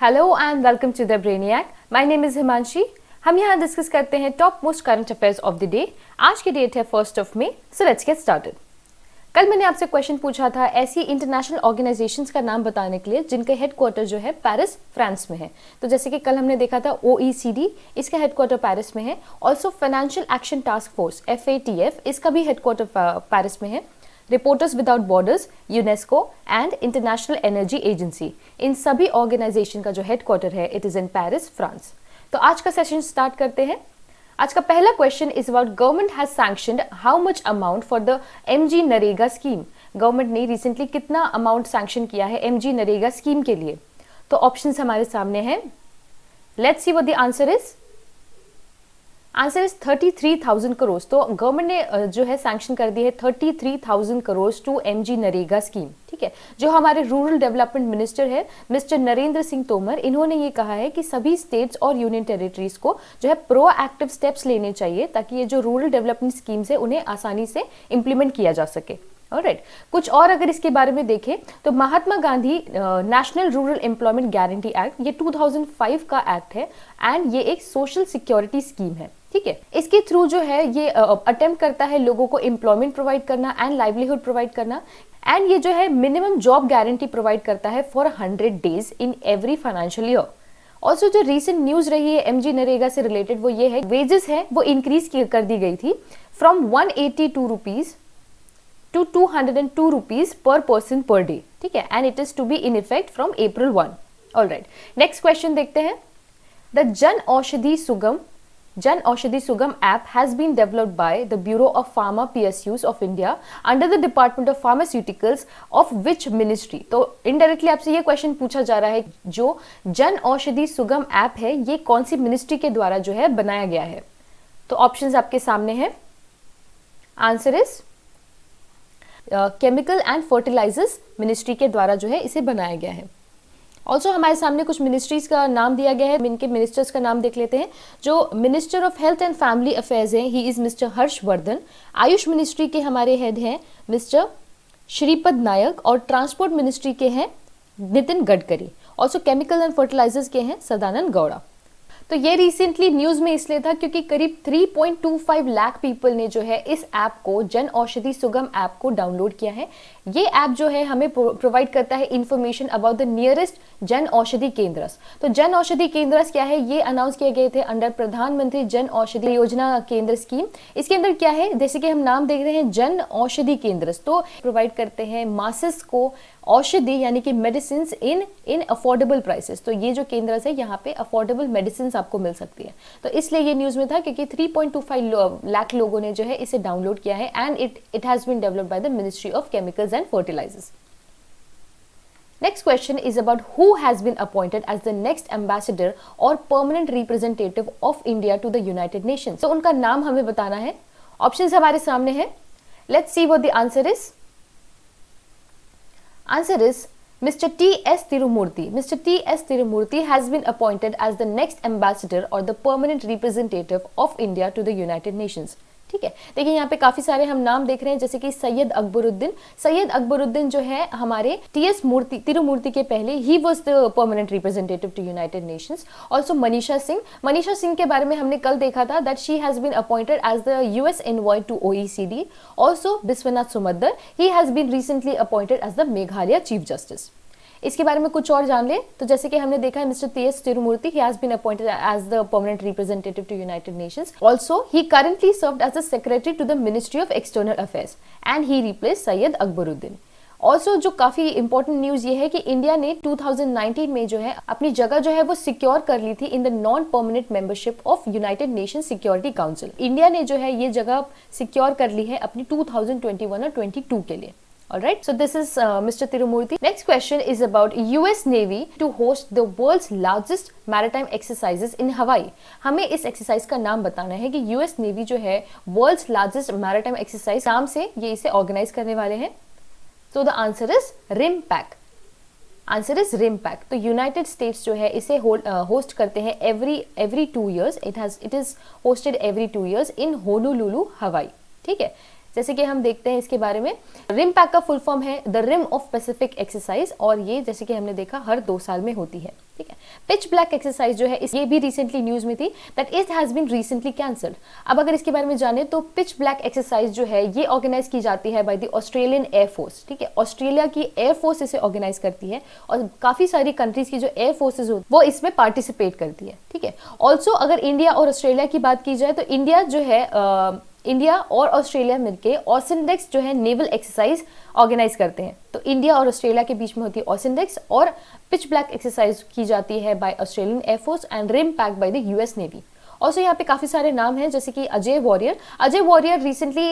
Hello and welcome to the Brainiac. My name is Himanshi. हम यहाँ discuss करते हैं top most current affairs of the day. आज की डेट है 1 मई। So let's get started. कल मैंने आपसे क्वेश्चन पूछा था ऐसी इंटरनेशनल ऑर्गेनाइजेशंस का नाम बताने के लिए जिनके हेडक्वार्टर जो है पेरिस फ्रांस में है। तो जैसे कि कल हमने देखा था OECD, इसका हेडक्वार्टर पेरिस में है। Also financial action task force FATF, इसका भी हेडक्वार्टर पेरिस में है। Reporters without borders, UNESCO and international energy agency, इन सभी ऑर्गेनाइजेशन का जो हेडक्वार्टर है it is in Paris France. तो आज का सेशन स्टार्ट करते हैं। आज का पहला question is about government has sanctioned how much amount for the MG NREGA scheme. Government ने रिसेंटली कितना अमाउंट सैंक्शन किया है MG नरेगा स्कीम के लिए? तो ऑप्शंस हमारे सामने हैं। Let's see what the answer is. Answer is 33,000 crore. तो गवर्नमेंट ने जो है सैंक्शन कर दी है 33,000 crore to MG NREGA scheme. ठीक है, जो हमारे रूरल डेवलपमेंट मिनिस्टर है मिस्टर नरेंद्र सिंह तोमर, इन्होंने ये कहा है कि सभी स्टेट्स और यूनियन टेरिटरीज को जो है प्रोएक्टिव स्टेप्स लेने चाहिए ताकि ये जो रूरल डेवलपमेंट स्कीम्स है उन्हें आसानी से इंप्लीमेंट किया जा सके। ऑलराइट, कुछ और अगर इसके बारे में देखें तो Mahatma Gandhi national rural employment guarantee act, ये 2005 का एक्ट है एंड ये एक सोशल सिक्योरिटी स्कीम है। ठीक है, इसके थ्रू जो है ये अटेम्प्ट करता है लोगों को एम्प्लॉयमेंट प्रोवाइड करना एंड लाइवलीहुड प्रोवाइड करना, एंड ये जो है मिनिमम जॉब गारंटी प्रोवाइड करता है for 100 days in every financial year. Also जो रीसेंट न्यूज रही है MG नरेगा से रिलेटेड वो ये है वेजेस है वो इंक्रीज कर दी गई थी from 182 rupees to 202 rupees per person per day. ठीक है, and it is to be in effect from April 1। Alright, next question देखते हैं। The Jan Aushadhi Sugam app has been developed by the Bureau of Pharma PSUs of India under the Department of Pharmaceuticals of which ministry? तो indirectly आपसे ये question पूछा जा रहा है जो जन औषधि सुगम ऐप है ये कौन सी मिनिस्ट्री के द्वारा जो है बनाया गया है? तो ऑप्शंस आपके सामने हैं। Answer is chemical and fertilisers ministry के द्वारा जो है इसे बनाया गया है। ऑल्सो हमारे सामने कुछ मिनिस्ट्रीज का नाम दिया गया है, इनके मिनिस्टर्स का नाम देख लेते हैं। जो minister of health and family affairs हैं he is mister Harshvardhan. AYUSH ministry के हमारे हेड हैं मिस्टर श्रीपद नायक और ट्रांसपोर्ट मिनिस्ट्री के हैं Nitin Gadkari. Also chemical and fertilisers के हैं सदानंद गौड़ा। तो ये रिसेंटली न्यूज में इसलिए था क्योंकि करीब 3.25 लाख पीपल ने जो है इस ऐप को जन औषधि सुगम ऐप को डाउनलोड किया है। ये ऐप जो है हमें प्रोवाइड करता है information about the nearest Jan Aushadhi केंद्रस। तो जन औषधि केंद्रस क्या है, ये अनाउंस किए गए थे अंडर प्रधानमंत्री जन औषधि योजना केंद्र स्कीम। इसके अंदर क्या है, जैसे कि हम नाम देख रहे हैं जन औषधि केंद्रस, तो प्रोवाइड करते हैं मासेस को औषधि यानी कि मेडिसिन इन अफोर्डेबल प्राइसेस। तो ये जो केंद्र है यहाँ पे अफोर्डेबल मेडिसिन आपको मिल सकती है। तो इसलिए ये न्यूज में था क्योंकि 3.25 लाख लोगों ने जो है इसे डाउनलोड किया है and it has been developed by the ministry of chemicals and fertilisers. Next question is about who has been appointed as the next ambassador or permanent representative of India to the United Nations. तो उनका नाम हमें बताना है। Options हमारे सामने हैं। Let's see what the answer is. Answer is Mr. T.S. Tirumurti. Mr. T.S. Tirumurti has been appointed as the next ambassador or the permanent representative of India to the United Nations. ठीक है, देखिए यहाँ पे काफी सारे हम नाम देख रहे हैं जैसे कि सैयद अकबरुद्दीन। सैयद अकबरुद्दीन जो है हमारे TS तिरुमूर्ति के पहले he was the permanent representative to United Nations. Also Manisha Singh के बारे में हमने कल देखा था that she has been appointed as the US envoy to OECD। Also Biswanath Sumaddar, he has been recently appointed as the Meghalaya chief justice. इसके बारे में कुछ और जान ले तो जैसे कि हमने देखा है mister TS Tirumurti, he has been appointed as the permanent representative to United Nations. Also, he currently served as the secretary to the Ministry of External Affairs and he replaced Syed Akbaruddin. Also जो काफी इंपॉर्टेंट न्यूज ये है कि India ने 2019 में जो है अपनी जगह जो है वो सिक्योर कर ली थी in the non permanent membership of United nation security council. India ने जो है ये जगह सिक्योर कर ली है अपनी 2021 और 22 के लिए। Alright, so this is Mr. Tirumurti. Next question is about US Navy to host the world's largest maritime exercises in Hawaii. हमें इस एक्सरसाइज का नाम बताना है कि US Navy जो है वर्ल्ड्स लार्जेस्ट मैरिटाइम एक्सरसाइज नाम से ये इसे ऑर्गेनाइज करने वाले हैं। So the answer is RIMPAC. Answer is RIMPAC. तो यूनाइटेड स्टेट्स जो है इसे होस्ट करते हैं every 2 years. It is hosted every 2 years in Honolulu हवाई। ठीक है, जैसे कि हम देखते हैं इसके बारे में, रिमपैक का फुल फॉर्म है the rim of Pacific exercise और ये जैसे कि हमने देखा हर 2 साल में होती है। ठीक है। पिच ब्लैक एक्सरसाइज जो है ये भी रिसेंटली न्यूज में थी that it has been recently cancelled. अब अगर इसके बारे में जाने तो पिच ब्लैक एक्सरसाइज जो है ये ऑर्गेनाइज की जाती है बाय द ऑस्ट्रेलियन एयरफोर्स, ठीक है। ऑस्ट्रेलिया की एयरफोर्स इसे ऑर्गेनाइज करती है और काफी सारी कंट्रीज की जो एयरफोर्सेज होती है वो इसमें पार्टिसिपेट करती है, ठीक है। ऑल्सो अगर इंडिया और ऑस्ट्रेलिया की बात की जाए तो इंडिया जो है इंडिया और ऑस्ट्रेलिया मिलकर ऑसिंडेक्स जो है नेवल एक्सरसाइज ऑर्गेनाइज करते हैं। तो इंडिया और ऑस्ट्रेलिया के बीच में होती है ऑसिंडेक्स और पिच ब्लैक एक्सरसाइज की जाती है by Australian air force and RIMPAC by the US navy. Also यहाँ पे काफी सारे नाम हैं जैसे कि अजय वॉरियर रिसेंटली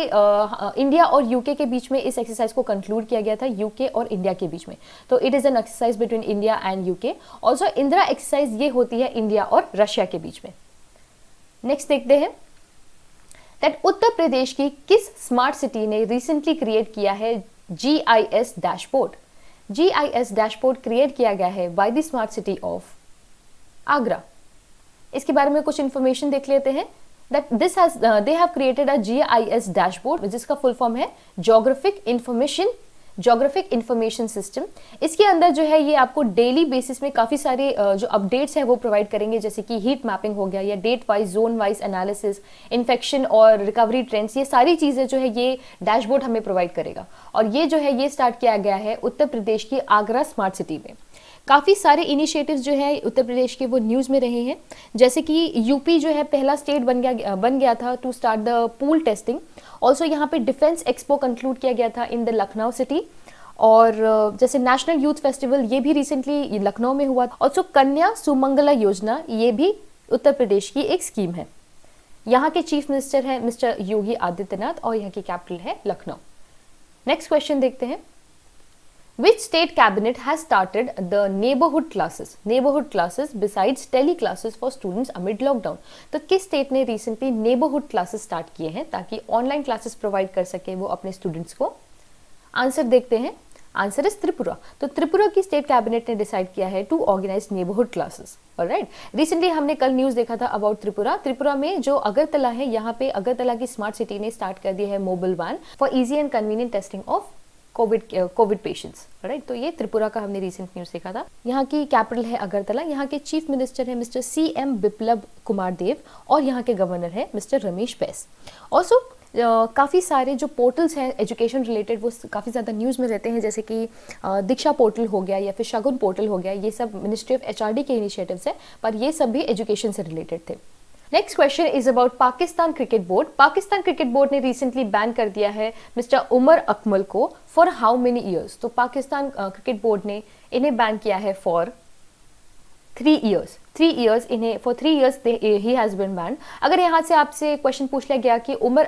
इंडिया और यूके के बीच में इस एक्सरसाइज को कंक्लूड किया गया था, यूके और इंडिया के बीच में। तो it is an exercise between India and UK. Also Indira exercise ये होती है इंडिया और रशिया के बीच में। नेक्स्ट देखते हैं दैट उत्तर प्रदेश की किस स्मार्ट सिटी ने रिसेंटली क्रिएट किया है GIS dashboard. GIS dashboard create किया गया है by the smart city of Agra. इसके बारे में कुछ इंफॉर्मेशन देख लेते हैं that they have created a GIS dashboard जिसका फुल फॉर्म है ज्योग्राफिक इंफॉर्मेशन सिस्टम। इसके अंदर जो है ये आपको डेली बेसिस में काफ़ी सारे जो अपडेट्स हैं वो प्रोवाइड करेंगे, जैसे कि हीट मैपिंग हो गया या date wise zone wise analysis, infection और रिकवरी ट्रेंड्स, ये सारी चीज़ें जो है ये डैशबोर्ड हमें प्रोवाइड करेगा। और ये जो है ये स्टार्ट किया गया है उत्तर प्रदेश की आगरा स्मार्ट सिटी में। काफ़ी सारे इनिशिएटिव्स जो है उत्तर प्रदेश के वो न्यूज़ में रहे हैं, जैसे कि यूपी जो है पहला स्टेट बन गया था to start the pool testing. Also यहाँ पे डिफेंस एक्सपो कंक्लूड किया गया था इन द लखनऊ सिटी। और जैसे नेशनल यूथ फेस्टिवल ये भी रिसेंटली लखनऊ में हुआ। ऑल्सो कन्या सुमंगला योजना ये भी उत्तर प्रदेश की एक स्कीम है। यहाँ के चीफ मिनिस्टर है मिस्टर योगी आदित्यनाथ और यहाँ की कैपिटल है लखनऊ। नेक्स्ट क्वेश्चन देखते हैं Which state cabinet has started the neighborhood classes besides tele classes for students amid lockdown? तो किस स्टेट ने रिसेंटली नेबरहुड क्लासेस स्टार्ट किए हैं ताकि ऑनलाइन क्लासेस प्रोवाइड कर सके वो अपने स्टूडेंट्स को? आंसर देखते हैं। Answer is Tripura. तो त्रिपुरा की स्टेट कैबिनेट ने डिसाइड किया है to organise neighbourhood classes. Alright, recently हमने कल न्यूज देखा था अबाउट त्रिपुरा में जो अगरतला है, यहाँ पे अगरतला की स्मार्ट सिटी ने स्टार्ट कर दिया है mobile van for easy and convenient testing of covid patients. Right, तो ये त्रिपुरा का हमने रिसेंट न्यूज देखा था। यहाँ की कैपिटल है अगरतला, यहाँ के चीफ मिनिस्टर है मिस्टर CM बिप्लब कुमार देव और यहाँ के गवर्नर है मिस्टर रमेश बैस। ऑल्सो काफ़ी सारे जो पोर्टल्स हैं एजुकेशन रिलेटेड वो काफ़ी ज़्यादा न्यूज़ में रहते हैं, जैसे कि दीक्षा पोर्टल हो गया या फिर शगुन पोर्टल हो गया। ये सब मिनिस्ट्री ऑफ HRD के इनिशिएटिव्स है, पर ये सब भी एजुकेशन से रिलेटेड थे। Next question is about Pakistan cricket board. Pakistan cricket board ने रिसेंटली बैन कर दिया है मिस्टर उमर अकमल को फॉर हाउ मेनी ईयर्स। तो पाकिस्तान क्रिकेट बोर्ड ने इन्हें बैन किया है फॉर 3 years। 3 years इन्हें for 3 years he has been banned. अगर यहाँ से आपसे क्वेश्चन पूछ लिया गया कि उमर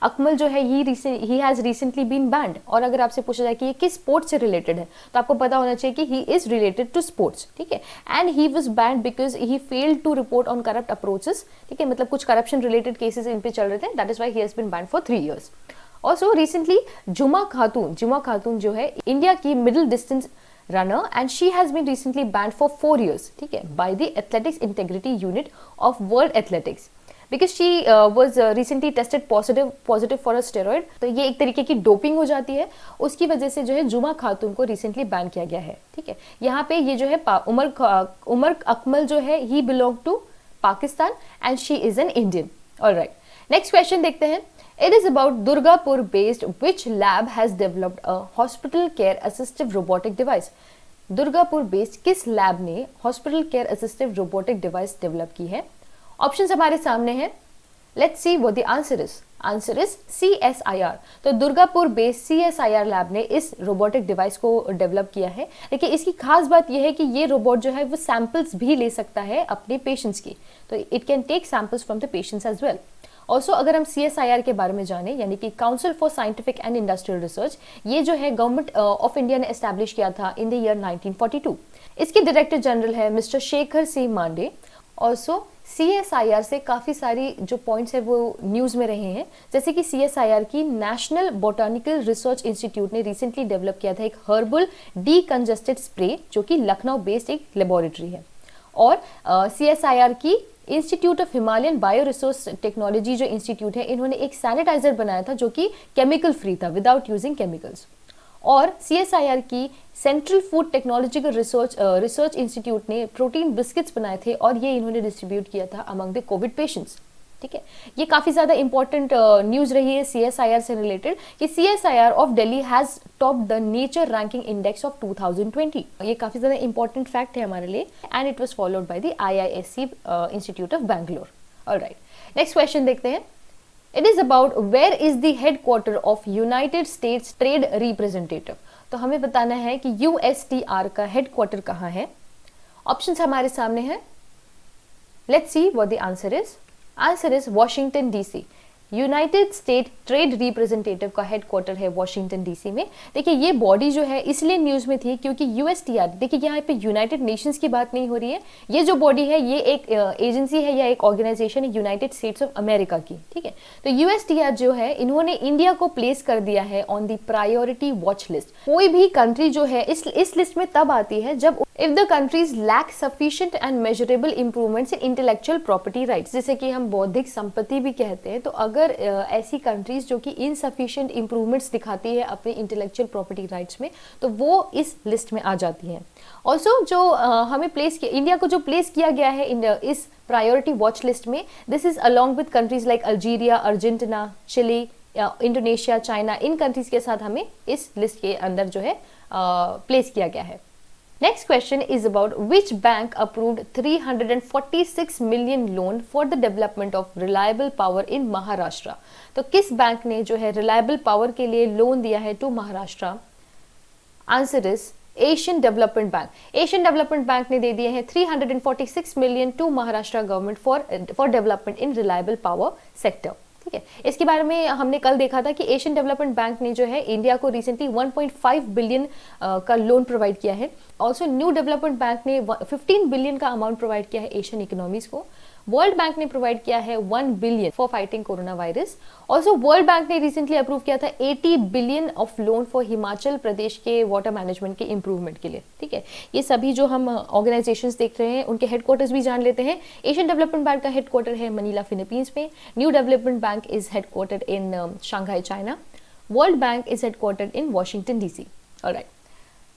अकमल जो है he has recently been banned, और अगर आपसे पूछा जाए कि ये किस स्पोर्ट से रिलेटेड है, तो आपको पता होना चाहिए कि he is related to sports, ठीक है। And he was banned because he failed to report on corrupt approaches, ठीक है, मतलब कुछ करप्शन रिलेटेड केसेस इन पे चल रहे थे, that is why he has been banned for 3 years। Also recently Jhuma Khatun जो है इंडिया की middle distance runner and she has been recently banned for 4 years, ठीक है, by the Athletics Integrity Unit of World Athletics because she was recently tested positive for a steroid। तो ये एक तरीके की डोपिंग हो जाती है, उसकी वजह से जो है जुमा खातून को रिसेंटली बैन किया गया है, ठीक है। यहाँ पे ये जो है उमर अकमल जो है he belong to Pakistan and she is an Indian. Alright, next question देखते हैं। It is about Durgapur based which lab has developed a hospital care assistive robotic device। Durgapur based किस लैब ने hospital care assistive robotic device develop की है? Options हमारे सामने हैं। Let's see what the answer is. Answer is CSIR। तो Durgapur based CSIR lab ने इस रोबोटिक डिवाइस को डेवलप किया है। देखिए, इसकी खास बात यह है कि ये रोबोट जो है वो सैंपल्स भी ले सकता है अपने पेशेंट्स की, तो it can take samples from the patients as well. Also अगर हम CSIR के बारे में जाने, यानी कि council for scientific and industrial research, ये जो है गवर्नमेंट ऑफ इंडिया ने एस्टैब्लिश किया था इन द ईयर 1942। इसके डायरेक्टर जनरल है mister Shekhar C Mande. Also CSIR से काफ़ी सारी जो पॉइंट्स है वो न्यूज़ में रहे हैं, जैसे कि CSIR की नेशनल बोटानिकल रिसर्च इंस्टीट्यूट ने रिसेंटली डेवलप किया था एक हर्बल डीकंजेस्टेड स्प्रे, जो कि लखनऊ बेस्ड एक लेबोरेटरी है। और CSIR की institute of Himalayan bio resource technology जो इंस्टीट्यूट है, इन्होंने एक सैनिटाइजर बनाया था जो कि केमिकल फ्री था, विदाउट यूजिंग केमिकल्स। और CSIR की central food technological research institute ने प्रोटीन बिस्किट्स बनाए थे और ये इन्होंने डिस्ट्रीब्यूट किया था अमंग द कोविड पेशेंट्स। ठीक है, ये काफी ज्यादा इंपॉर्टेंट न्यूज रही है CSIR से रिलेटेड कि CSIR of Delhi has top the nature ranking index of 2020। ये काफी ज्यादा इंपॉर्टेंट फैक्ट है हमारे लिए and it was followed by the IISc institute of Bangalore. Alright, next question देखते हैं। It is about where is the headquarter of united states trade representative. तो हमें बताना है कि USTR का हेडक्वार्टर कहाँ है। ऑप्शंस हमारे सामने हैं, let's see what the answer is. Answer is Washington DC। United state trade representative का हेडक्वार्टर है वॉशिंगटन DC में। देखिए ये बॉडी जो है इसलिए न्यूज में थी क्योंकि USTR, देखिए यहाँ पे यूनाइटेड नेशंस की बात नहीं हो रही है, ये जो बॉडी है ये एक एजेंसी है या एक ऑर्गेनाइजेशन है यूनाइटेड स्टेट्स ऑफ अमेरिका की। ठीक है, तो USTR जो है इन्होंने इंडिया को प्लेस कर दिया है on the priority watch list. कोई भी कंट्री जो है इस लिस्ट में तब आती है जब if the countries lack sufficient and measurable improvements in intellectual property rights, जैसे कि हम बौद्धिक संपत्ति भी कहते हैं। तो अगर ऐसी कंट्रीज जो कि इनसफिशिएंट इंप्रूवमेंट्स दिखाती है अपने इंटेलेक्चुअल प्रॉपर्टी राइट्स में, तो वो इस लिस्ट में आ जाती हैं। ऑल्सो जो हमें प्लेस किया, इंडिया को जो प्लेस किया गया है इस प्रायोरिटी वॉच लिस्ट में, this is along with countries like Algeria, Argentina, Chile, Indonesia, China, इन कंट्रीज के साथ हमें इस लिस्ट के अंदर जो है प्लेस किया गया है। Next question is about which bank approved 346 million loan for the development of reliable power in Maharashtra। तो किस बैंक ने जो है reliable power के लिए लोन दिया है to Maharashtra. Answer is Asian development bank. Asian development bank ने दे दिए हैं 346 million to Maharashtra government for development in reliable power sector. ठीक है, इसके बारे में हमने कल देखा था कि एशियन डेवलपमेंट बैंक ने जो है इंडिया को रिसेंटली 1.5 बिलियन का लोन प्रोवाइड किया है। ऑल्सो न्यू डेवलपमेंट बैंक ने 15 बिलियन का अमाउंट प्रोवाइड किया है एशियन इकोनॉमीज को। वर्ल्ड बैंक ने प्रोवाइड किया है 1 billion for fighting coronavirus. Also World Bank ने रिसेंटली अप्रूव किया था 80 billion of loan for Himachal Pradesh के वाटर मैनेजमेंट के इंप्रूवमेंट के लिए। ठीक है, ये सभी जो हम ऑर्गेनाइजेशंस देख रहे हैं उनके हेडक्वार्टर्स भी जान लेते हैं। एशियन डेवलपमेंट बैंक का हेडक्वार्टर है मनीला, फिलीपींस में। New development bank is headquartered in Shanghai, China. World bank is headquartered in Washington DC। Alright,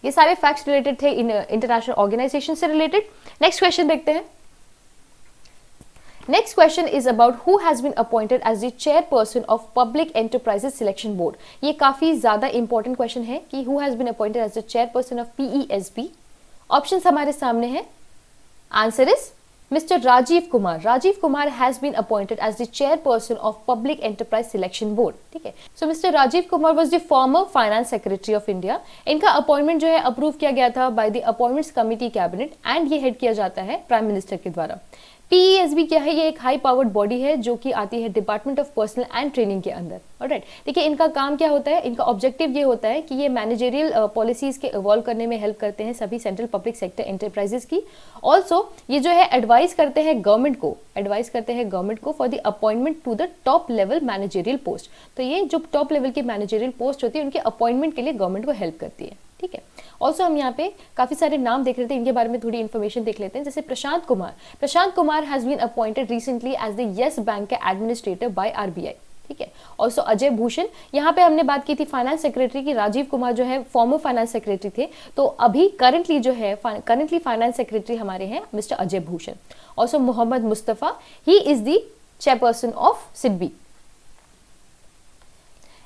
ये सारे फैक्ट्स रिलेटेड थे इंटरनेशनल ऑर्गेनाइजेशन से रिलेटेड। नेक्स्ट क्वेश्चन देखते हैं। Next question is about who has been appointed as the chairperson of Public Enterprises Selection Board। ये काफी ज्यादा important question है कि who has been appointed as the chairperson of PESB। Options हमारे सामने हैं। Answer is Mr. Rajiv Kumar। Rajiv Kumar has been appointed as the chairperson of Public Enterprise Selection Board। ठीक है, so Mr. Rajiv Kumar was the former Finance Secretary of India। इनका appointment जो है approve किया गया था by the Appointments Committee Cabinet and ये head किया जाता है प्राइम मिनिस्टर के द्वारा। PESB क्या है, ये एक हाई पावर्ड बॉडी है जो कि आती है department of personal and training के अंदर। ऑलराइट, देखिए इनका काम क्या होता है, इनका ऑब्जेक्टिव ये होता है कि ये मैनेजरियल पॉलिसीज के इवॉल्व करने में हेल्प करते हैं सभी सेंट्रल पब्लिक सेक्टर एंटरप्राइजेस की। ऑल्सो ये जो है एडवाइस करते हैं गवर्नमेंट को for the appointment to the top level managerial post. तो ये जो टॉप लेवल की मैनेजरियल पोस्ट होती है उनके अपॉइंटमेंट के लिए गवर्नमेंट को हेल्प करती है। ठीक है, ऑल्सो हम यहाँ पे काफी सारे नाम देख रहे थे, इनके बारे में थोड़ी इन्फॉर्मेशन देख लेते हैं। जैसे Prashant Kumar has been appointed recently as the Yes Bank के एडमिनिस्ट्रेटर बाय RBI। ठीक है, ऑल्सो अजय भूषण, यहाँ पे हमने बात की थी फाइनेंस सेक्रेटरी की। राजीव कुमार जो है फॉर्मर फाइनेंस सेक्रेटरी थे, तो अभी करंटली फाइनेंस सेक्रेटरी हमारे हैं mister Ajay Bhushan. Also Mohammad Mustafa, he is the chairperson of SIDBI.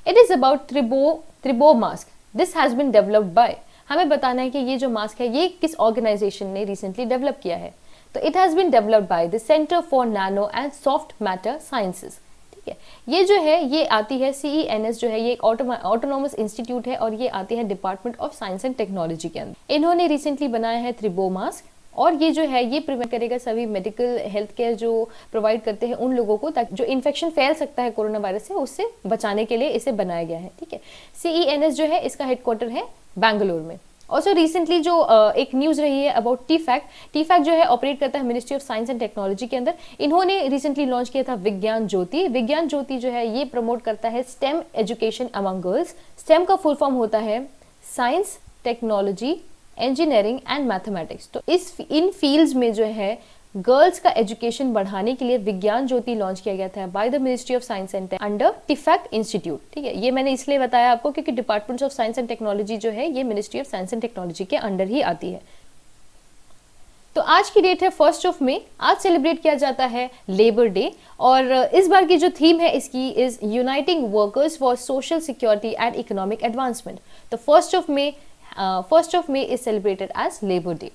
It is about Tribo mask. This has been developed by, हमें बताना है कि ये जो मास्क है ये किस ऑर्गेनाइजेशन ने रिसेंटली डेवलप किया है। तो it has been developed by the centre for nano and soft matter sciences. ठीक है, ये जो है ये आती है CENS जो है ये एक ऑटोनॉमस इंस्टीट्यूट है और ये आती है department of science and technology के अंदर। इन्होंने रिसेंटली बनाया है त्रिबो मास्क और ये जो है ये प्रिवेंट करेगा सभी मेडिकल हेल्थ केयर जो प्रोवाइड करते हैं उन लोगों को, ताकि जो इन्फेक्शन फैल सकता है कोरोना वायरस से उससे बचाने के लिए इसे बनाया गया है। ठीक है, CENS जो है इसका हेडक्वार्टर है बैंगलोर में। ऑल्सो रिसेंटली जो एक न्यूज रही है अबाउट टी-फैक्ट जो है ऑपरेट करता है ministry of science and technology के अंदर। इन्होंने रिसेंटली लॉन्च किया था विज्ञान ज्योति जो है ये प्रमोट करता है stem education among girls. Stem का फुल फॉर्म होता है science, technology, engineering and mathematics. तो इन फील्ड्स में जो है गर्ल्स का एजुकेशन बढ़ाने के लिए विज्ञान ज्योति लॉन्च किया गया था by the ministry of science and under TIFAC institute. ठीक है, ये मैंने इसलिए बताया आपको क्योंकि department of science and technology जो है ये ministry of science and technology के अंडर ही आती है। तो आज की डेट है 1 मई। आज सेलिब्रेट किया जाता है लेबर डे और इस बार की जो थीम है इसकी is uniting workers for social security and economic advancement. तो 1 May is celebrated as Labor Day.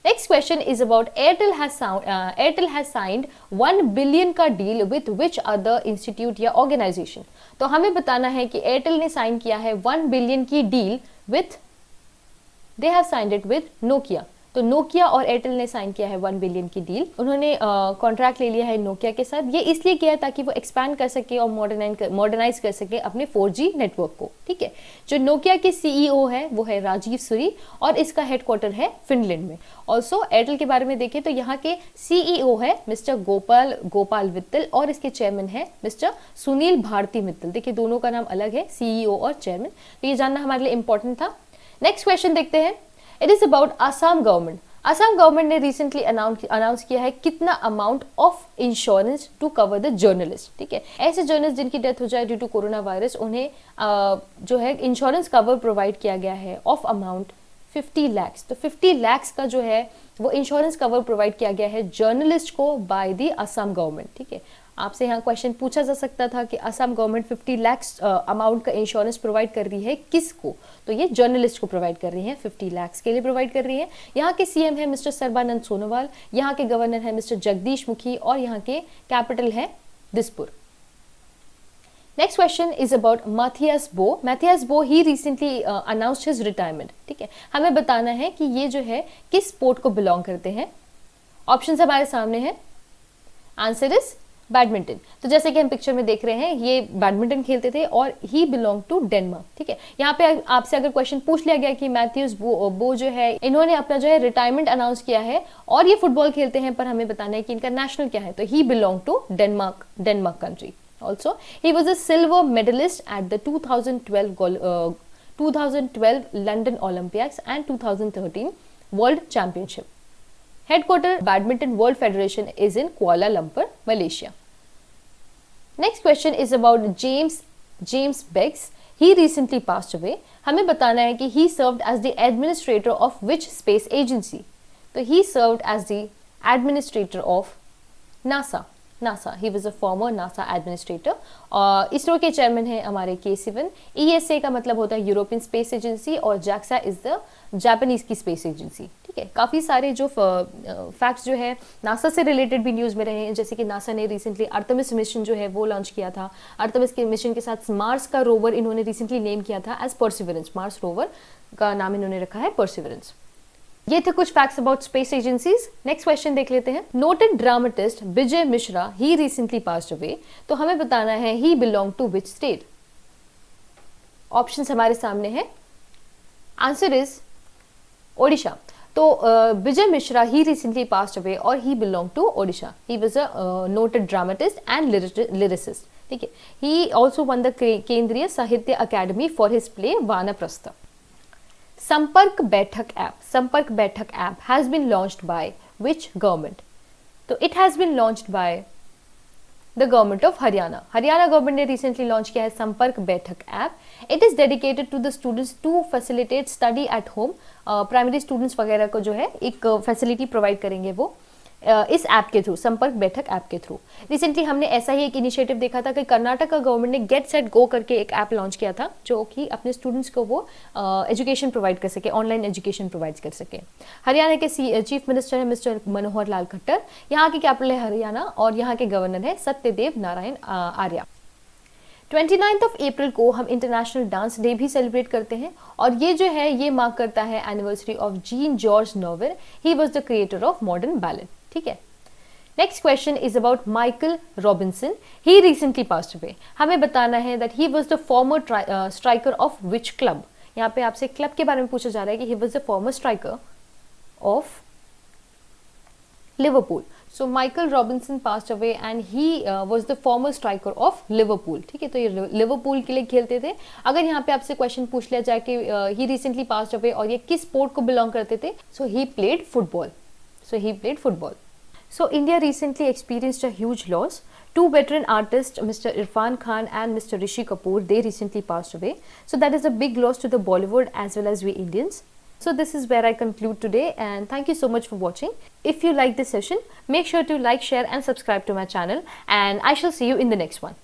Next question is about Airtel has signed 1 billion का deal with which other institute या organization। तो हमें बताना है कि एयरटेल ने साइन किया है 1 बिलियन की deal with, they have signed it with Nokia. तो नोकिया और एयरटेल ने साइन किया है 1 बिलियन की डील। उन्होंने कॉन्ट्रैक्ट ले लिया है नोकिया के साथ। ये इसलिए किया है ताकि वो एक्सपैंड कर सके और मॉडर्नाइज कर सके अपने 4G नेटवर्क को। ठीक है, जो नोकिया के सीईओ है वो है राजीव सूरी और इसका हेडक्वार्टर है फिनलैंड में। ऑल्सो एयरटेल के बारे में देखें तो यहाँ के सीईओ है मिस्टर गोपाल वित्तल और इसके चेयरमैन है मिस्टर सुनील भारती मित्तल। देखिए दोनों का नाम अलग है, सीईओ और चेयरमैन। तो ये जानना हमारे लिए इंपॉर्टेंट था। नेक्स्ट क्वेश्चन देखते हैं। It is about Assam government. Assam government ने रिसेंटली अनाउंस किया है कितना amount of insurance to cover the journalist. ठीक है, ऐसे जर्नलिस्ट जिनकी डेथ हो जाए ड्यू टू कोरोना वायरस उन्हें जो है इंश्योरेंस कवर प्रोवाइड किया गया है ऑफ अमाउंट 50 लाख। तो 50 लाख का जो है वो इंश्योरेंस कवर प्रोवाइड किया गया है जर्नलिस्ट को बाय द असम गवर्नमेंट। ठीक है, आपसे यहाँ क्वेश्चन पूछा जा सकता था कि असम गवर्नमेंट 50 लाख अमाउंट का इंश्योरेंस प्रोवाइड कर रही है किसको? तो ये जर्नलिस्ट को प्रोवाइड कर रही है, 50 लाख के लिए प्रोवाइड कर रही है। यहाँ के सीएम है मिस्टर सर्बानंद सोनोवाल, यहाँ के गवर्नर है मिस्टर जगदीश मुखी और यहाँ के कैपिटल है Dispur. Next question is about Matheus बो। मैथियस बो ही रिसेंटली अनाउंस्ड हिज रिटायरमेंट। ठीक है, हमें बताना है कि ये जो है किस स्पोर्ट को बिलोंग करते हैं। ऑप्शंस हमारे सामने हैं। Answer is badminton. तो जैसे कि हम पिक्चर में देख रहे हैं ये बैडमिंटन खेलते थे और ही बिलोंग टू डेनमार्क। ठीक है, यहाँ पे आपसे अगर क्वेश्चन पूछ लिया गया कि मैथ्यूज बो जो है इन्होंने अपना जो है रिटायरमेंट अनाउंस किया है और ये फुटबॉल खेलते हैं पर हमें बताना है कि इनका नेशनल क्या है। तो he belong to Denmark country. Also he was a silver medallist at the 2012 London Olympics and 2013 world championship. Headquarter Badminton World Federation is in Kuala Lumpur, Malaysia. Next question is about James Beggs. He recently passed away. हमें बताना है कि he served as the administrator of which space agency? तो he served as the administrator of NASA. He was a former NASA administrator. ISRO के chairman है हमारे के Sivan. ESA का मतलब होता है यूरोपियन स्पेस एजेंसी और JAXA इज द जापानीज की स्पेस एजेंसी। ठीक है, काफ़ी सारे जो फैक्ट्स जो है नासा से रिलेटेड भी न्यूज़ में रहे हैं, जैसे कि नासा ने रिसेंटली आर्टेमिस मिशन जो है वो लॉन्च किया था। आर्टेमिस के मिशन के साथ मार्स का रोवर इन्होंने रिसेंटली नेम किया था एज परसिवरेंस। मार्स रोवर का नाम इन्होंने रखा है परसिवरेंस। ये थे कुछ facts about space agencies. Next question देख लेते हैं। Noted dramatist Vijay Mishra he recently passed away. तो हमें बताना है he belong to which state. Options हमारे सामने हैं। Answer is Odisha. तो Vijay Mishra he recently passed away और he belong to Odisha. He was a noted dramatist and lyricist. ठीक है, ही ऑल्सो वन द केंद्रीय साहित्य अकेडमी फॉर हिज प्ले वानप्रस्थ। संपर्क Baithak app has been launched by which government? तो it has been launched by the government of Haryana. Haryana government ने recently launch किया है Sampark Baithak app. It is dedicated to the students to facilitate study at home. Primary students वगैरह को जो है एक facility provide करेंगे वो इस ऐप के थ्रू, संपर्क बैठक ऐप के थ्रू। रिसेंटली हमने ऐसा ही एक इनिशिएटिव देखा था कि कर्नाटक का गवर्नमेंट ने गेट सेट गो करके एक ऐप लॉन्च किया था जो कि अपने स्टूडेंट्स को वो एजुकेशन प्रोवाइड कर सके, ऑनलाइन एजुकेशन प्रोवाइड कर सके। हरियाणा के चीफ मिनिस्टर है मिस्टर मनोहर लाल खट्टर। यहाँ की कैपिटल है हरियाणा और यहाँ के गवर्नर है सत्यदेव नारायण आर्या। 29 अप्रैल को हम इंटरनेशनल डांस डे भी सेलिब्रेट करते हैं और ये जो है ये मार्क करता है anniversary of gene George novel. He was the creator of modern ballot. ठीक है, next question is about Michael Robinson. He recently passed away. हमें बताना है that he was the former striker of which club. यहाँ पे आपसे club के बारे में पूछा जा रहा है कि ही was the former striker of Liverpool. So Michael Robinson passed away and he was the former striker of Liverpool. ठीक है, तो ये लिवरपूल के लिए खेलते थे। अगर यहाँ पे आपसे क्वेश्चन पूछ लिया जाए कि ही रिसेंटली पास्ड अवे और ये किस स्पोर्ट को बिलोंग करते थे, so he played football. So India recently experienced a huge loss. Two veteran artists, Mr. Irfan Khan and Mr. Rishi Kapoor, they recently passed away. So that is a big loss to the Bollywood as well as we Indians. So this is where I conclude today, and thank you so much for watching. If you like this session, make sure to like, share and subscribe to my channel, and I shall see you in the next one.